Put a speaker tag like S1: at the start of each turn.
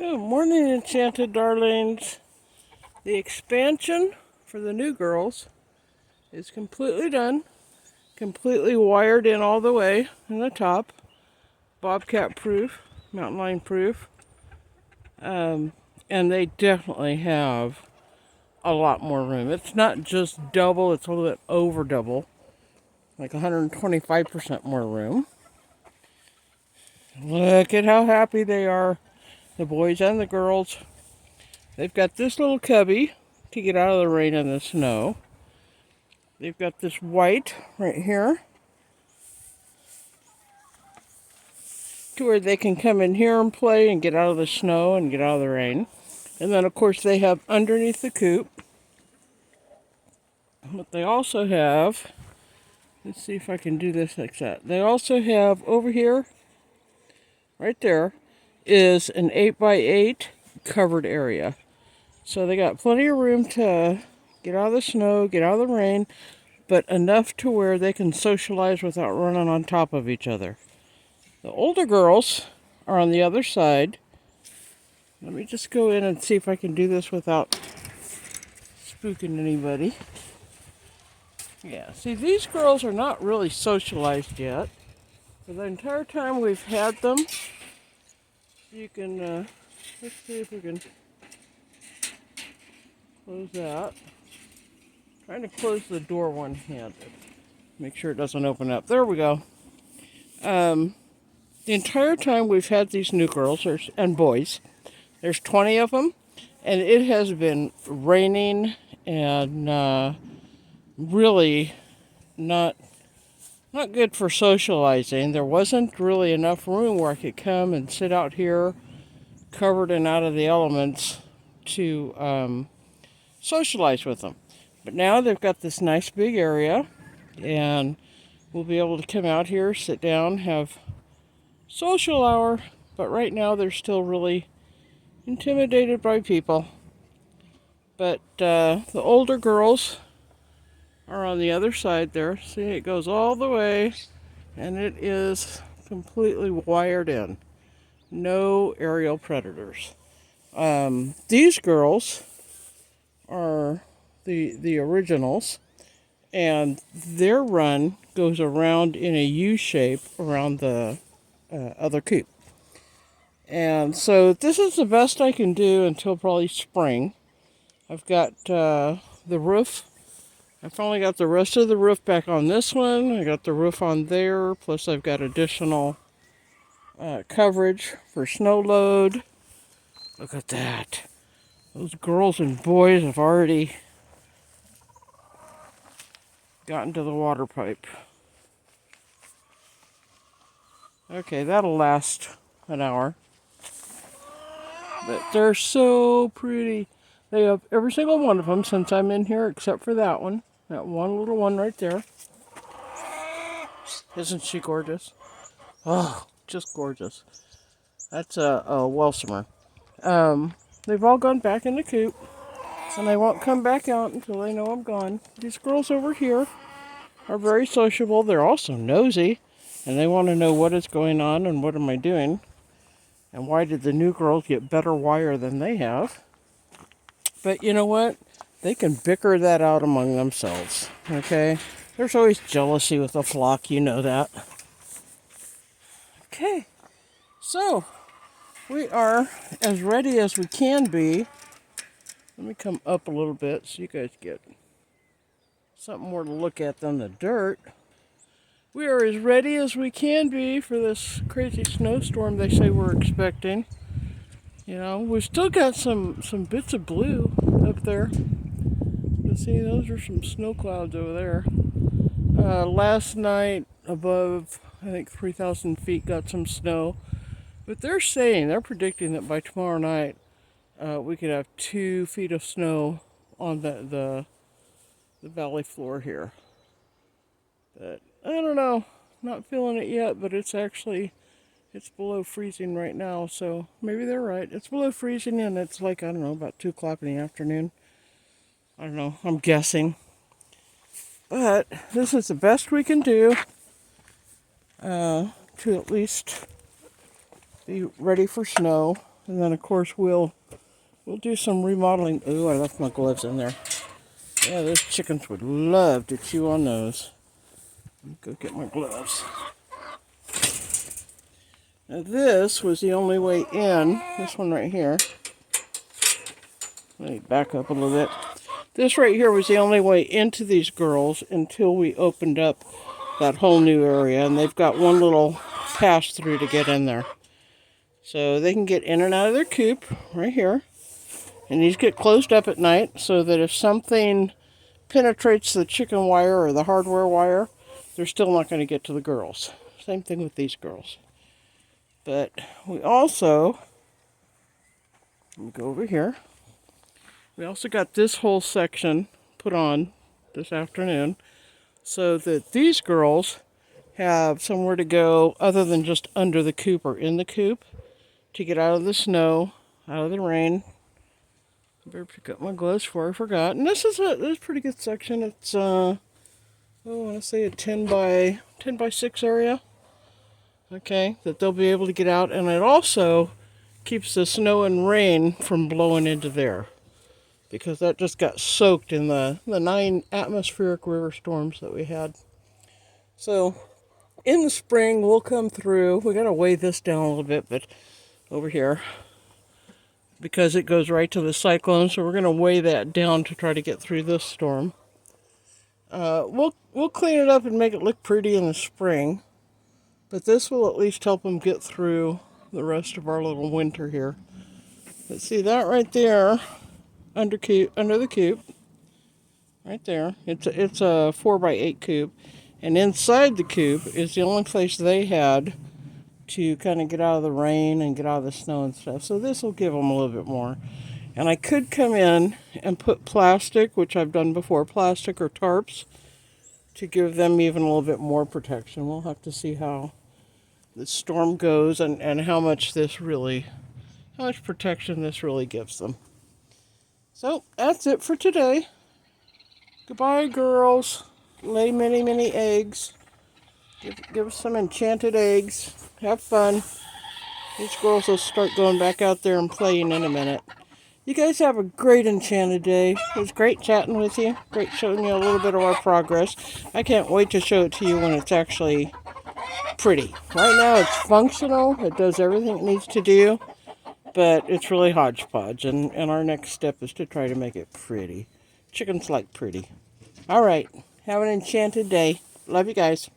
S1: Good morning, enchanted darlings. The expansion for the new girls is completely done, completely wired in all the way in the top, bobcat proof, mountain lion proof, and they definitely have a lot more room. It's not just double, it's a little bit over double, like 125% more room. Look at how happy they are, the boys and the girls. They've got this little cubby to get out of the rain and the snow. They've got this white right here to where they can come in here and play and get out of the snow and get out of the rain. And then, of course, they have underneath the coop. But they also have, let's see if I can do this like that. They also have over here, right there, is an 8x8 covered area. So they got plenty of room to get out of the snow, get out of the rain, but enough to where they can socialize without running on top of each other. The older girls are on the other side. Let me just go in and see if I can do this without spooking anybody. Yeah, see, these girls are not really socialized yet. For the entire time we've had them, you can, let's see if we can close that. Trying to close the door one-handed. Make sure it doesn't open up. There we go. The entire time we've had these new girls and boys, there's 20 of them, and it has been raining and really not good for socializing. There wasn't really enough room where I could come and sit out here, covered and out of the elements, to socialize with them. But now they've got this nice big area, and we'll be able to come out here, sit down, have social hour. But right now they're still really intimidated by people. But the older girls are on the other side there. See, it goes all the way, and it is completely wired in. No aerial predators. These girls are the originals, and their run goes around in a U shape around the other coop. And so this is the best I can do until probably spring. I've got the roof. I finally got the rest of the roof back on this one. I got the roof on there, plus I've got additional coverage for snow load. Look at that. Those girls and boys have already gotten to the water pipe. Okay, that'll last an hour. But they're so pretty. They have every single one of them since I'm in here, except for that one. That one little one right there. Isn't she gorgeous? Oh, just gorgeous. That's a Welsomer. They've all gone back in the coop, and they won't come back out until they know I'm gone. These girls over here are very sociable. They're also nosy, and they want to know what is going on and what am I doing, and why did the new girls get better wire than they have. But you know what? They can bicker that out among themselves, okay? There's always jealousy with a flock, you know that. Okay, so we are as ready as we can be. Let me come up a little bit so you guys get something more to look at than the dirt. We are as ready as we can be for this crazy snowstorm they say we're expecting. You know, we've still got some bits of blue up there. You see, those are some snow clouds over there. Last night, above, I think, 3,000 feet, got some snow. But they're predicting that by tomorrow night, we could have 2 feet of snow on the valley floor here. But I don't know, not feeling it yet, but it's below freezing right now, so maybe they're right. It's below freezing, and it's like, I don't know, about 2 o'clock in the afternoon. I don't know, I'm guessing. But this is the best we can do to at least be ready for snow. And then, of course, we'll do some remodeling. Ooh, I left my gloves in there. Yeah, those chickens would love to chew on those. Let me go get my gloves. Now, this was the only way in. This one right here. Let me back up a little bit. This right here was the only way into these girls until we opened up that whole new area. And they've got one little pass through to get in there. So they can get in and out of their coop right here. And these get closed up at night so that if something penetrates the chicken wire or the hardware wire, they're still not going to get to the girls. Same thing with these girls. But we also, let me go over here. We also got this whole section put on this afternoon so that these girls have somewhere to go other than just under the coop or in the coop to get out of the snow, out of the rain. I better pick up my gloves before I forgot. And this is a pretty good section. It's I want to say a 10 by 6 area. Okay, that they'll be able to get out, and it also keeps the snow and rain from blowing into there, because that just got soaked in the 9 atmospheric river storms that we had. So in the spring we'll come through. We got to weigh this down a little bit, but over here, because it goes right to the cyclone, so we're going to weigh that down to try to get through this storm. We'll clean it up and make it look pretty in the spring, but this will at least help them get through the rest of our little winter here. Let's see that right there, under the coop, right there. It's a 4 by 8 coop, and inside the coop is the only place they had to kind of get out of the rain and get out of the snow and stuff. So this will give them a little bit more. And I could come in and put plastic, which I've done before, plastic or tarps, to give them even a little bit more protection. We'll have to see how the storm goes and how much protection this really gives them. So that's it for today. Goodbye, girls. Lay many, many eggs. Give us some enchanted eggs. Have fun. These girls will start going back out there and playing in a minute. You guys have a great enchanted day. It was great chatting with you. Great showing you a little bit of our progress. I can't wait to show it to you when it's actually pretty. Right now it's functional. It does everything it needs to do. But it's really hodgepodge. And our next step is to try to make it pretty. Chickens like pretty. Alright. Have an enchanted day. Love you guys.